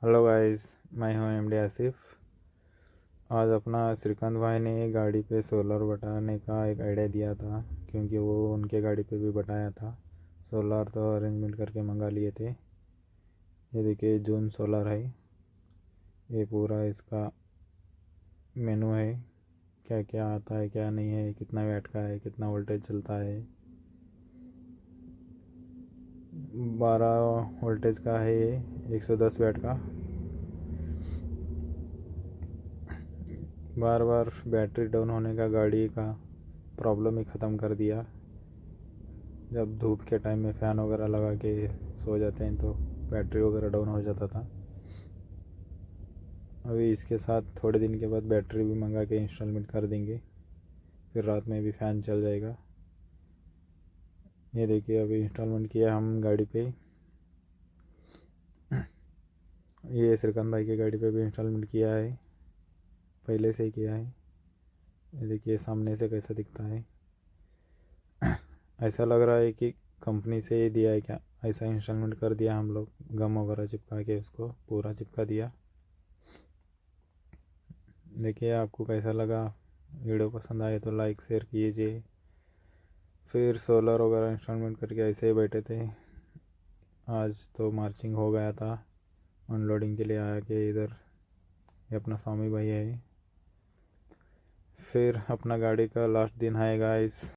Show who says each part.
Speaker 1: Hello guys, मैं हूं MD Asif. आज अपना श्रीकांत भाई ने गाड़ी पे सोलर बटाने का एक आइडिया दिया था, क्योंकि वो उनके गाड़ी पे भी बटाया था। सोलर तो अरेंजमेंट करके मंगा लिए थे। ये देखिए, जून सोलर है। ये पूरा इसका मेनू है, क्या क्या आता है क्या नहीं है, कितना वैट का है, कितना वोल्टेज चलता है। 12 वोल्टेज का है ये, 110 वैट का। बार बार बैटरी डाउन होने का गाड़ी का प्रॉब्लम ही ख़त्म कर दिया। जब धूप के टाइम में फ़ैन वगैरह लगा के सो जाते हैं तो बैटरी वगैरह डाउन हो जाता था। अभी इसके साथ थोड़े दिन के बाद बैटरी भी मंगा के इंस्टॉलमेंट कर देंगे, फिर रात में भी फ़ैन चल जाएगा। ये देखिए, अभी इंस्टॉलमेंट किया हम गाड़ी पे। ये श्रीकांत भाई की गाड़ी पे भी इंस्टॉलमेंट किया है, पहले से ही किया है। ये देखिए सामने से कैसा दिखता है। ऐसा लग रहा है कि कंपनी से ही दिया है क्या, ऐसा इंस्टॉलमेंट कर दिया हम लोग। गम वगैरह चिपका के उसको पूरा चिपका दिया। देखिए आपको कैसा लगा। वीडियो पसंद आए तो लाइक शेयर कीजिए। फिर सोलर वगैरह इंस्टॉलमेंट करके ऐसे ही बैठे थे। आज तो मार्चिंग हो गया था, अनलोडिंग के लिए आया कि इधर। ये अपना स्वामी भाई है। फिर अपना गाड़ी का लास्ट दिन है गाइस।